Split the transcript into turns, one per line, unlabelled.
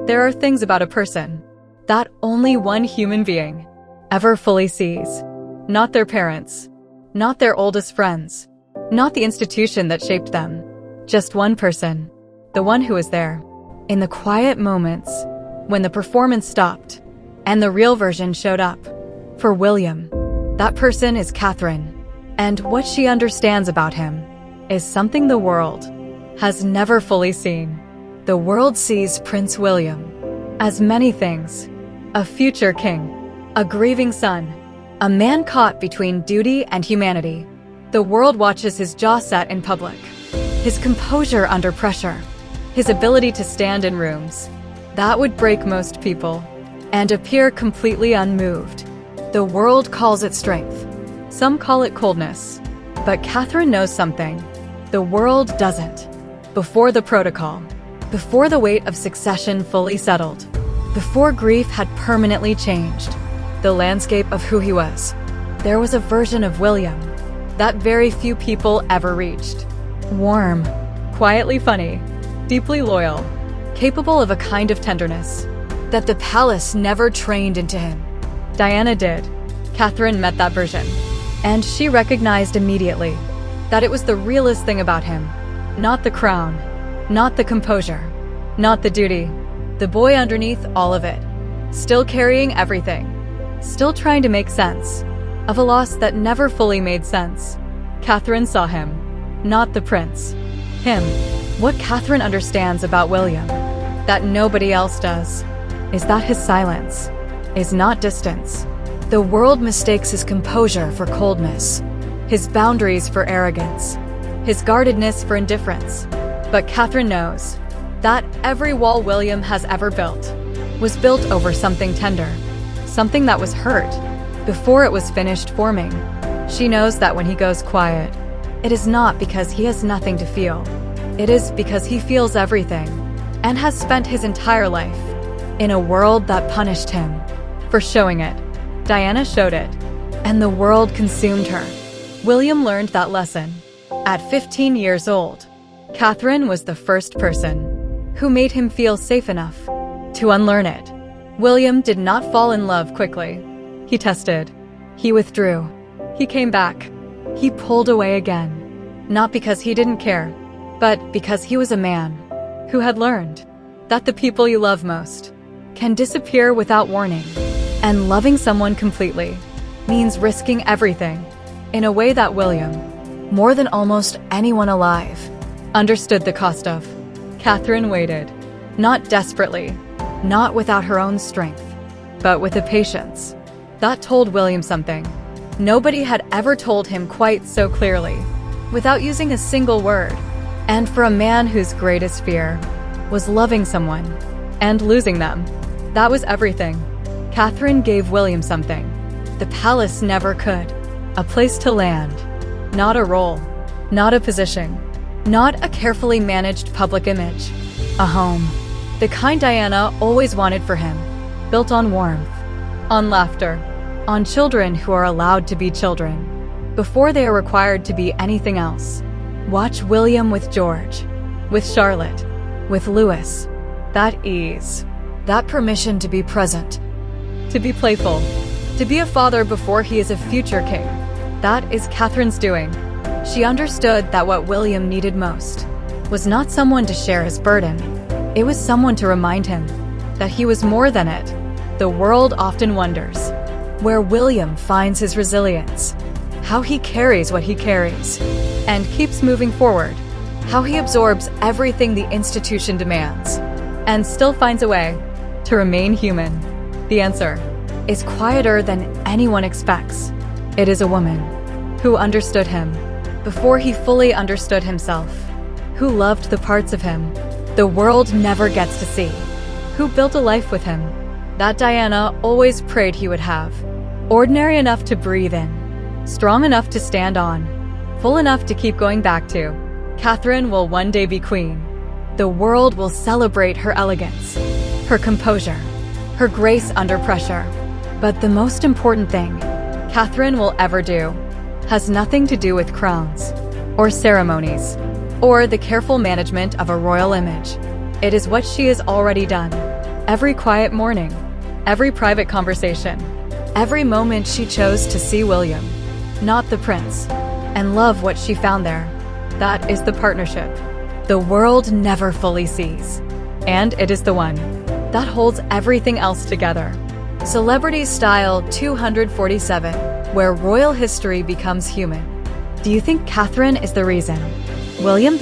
There are things about a person that only one human being ever fully sees. Not their parents, not their oldest friends, not the institution that shaped them. Just one person, the one who was there, in the quiet moments when the performance stopped and the real version showed up. For William, that person is Catherine, and what she understands about him is something the world has never fully seen. The world sees Prince William as many things: a future king, a grieving son, a man caught between duty and humanity. The world watches his jaw set in public, his composure under pressure, his ability to stand in rooms that would break most people and appear completely unmoved. The world calls it strength. Some call it coldness. But Catherine knows something the world doesn't. Before the protocol, before the weight of succession fully settled, before grief had permanently changed the landscape of who he was, there was a version of William that very few people ever reached. Warm, quietly funny, deeply loyal, capable of a kind of tenderness that the palace never trained into him. Diana did. Catherine met that version, and she recognized immediately that it was the realest thing about him. Not the crown, not the composure, not the duty. The boy underneath all of it, still carrying everything, still trying to make sense of a loss that never fully made sense. Catherine saw him, not the prince. Him. What Catherine understands about William that nobody else does is that his silence is not distance. The world mistakes his composure for coldness, his boundaries for arrogance, his guardedness for indifference. But Catherine knows that every wall William has ever built was built over something tender, something that was hurt before it was finished forming. She knows that when he goes quiet, it is not because he has nothing to feel. It is because he feels everything and has spent his entire life in a world that punished him for showing it. Diana showed it, and the world consumed her. William learned that lesson at 15 years old. Catherine was the first person who made him feel safe enough to unlearn it. William did not fall in love quickly. He tested. He withdrew. He came back. He pulled away again. Not because he didn't care, but because he was a man who had learned that the people you love most can disappear without warning. And loving someone completely means risking everything in a way that William, more than almost anyone alive, understood the cost of. Catherine waited, not desperately, not without her own strength, but with a patience that told William something nobody had ever told him quite so clearly, without using a single word. And for a man whose greatest fear was loving someone and losing them, that was everything. Catherine gave William something the palace never could: a place to land, not a role, not a position, not a carefully managed public image, a home, the kind Diana always wanted for him, built on warmth, on laughter, on children who are allowed to be children before they are required to be anything else. Watch William with George, with Charlotte, with Louis. That ease, that permission to be present, to be playful, to be a father before he is a future king. That is Catherine's doing. She understood that what William needed most was not someone to share his burden. It was someone to remind him that he was more than it. The world often wonders where William finds his resilience, how he carries what he carries and keeps moving forward, how he absorbs everything the institution demands and still finds a way to remain human. The answer is quieter than anyone expects. It is a woman who understood him before he fully understood himself, who loved the parts of him the world never gets to see, who built a life with him that Diana always prayed he would have. Ordinary enough to breathe in, strong enough to stand on, full enough to keep going back to. Catherine will one day be queen. The world will celebrate her elegance, her composure, her grace under pressure. But the most important thing Catherine will ever do has nothing to do with crowns, or ceremonies, or the careful management of a royal image. It is what she has already done, Every quiet morning, every private conversation, every moment she chose to see William, not the prince, and love what she found there. That is the partnership the world never fully sees. And it is the one that holds everything else together. Celebrity Style 247, where royal history becomes human. Do you think Catherine is the reason William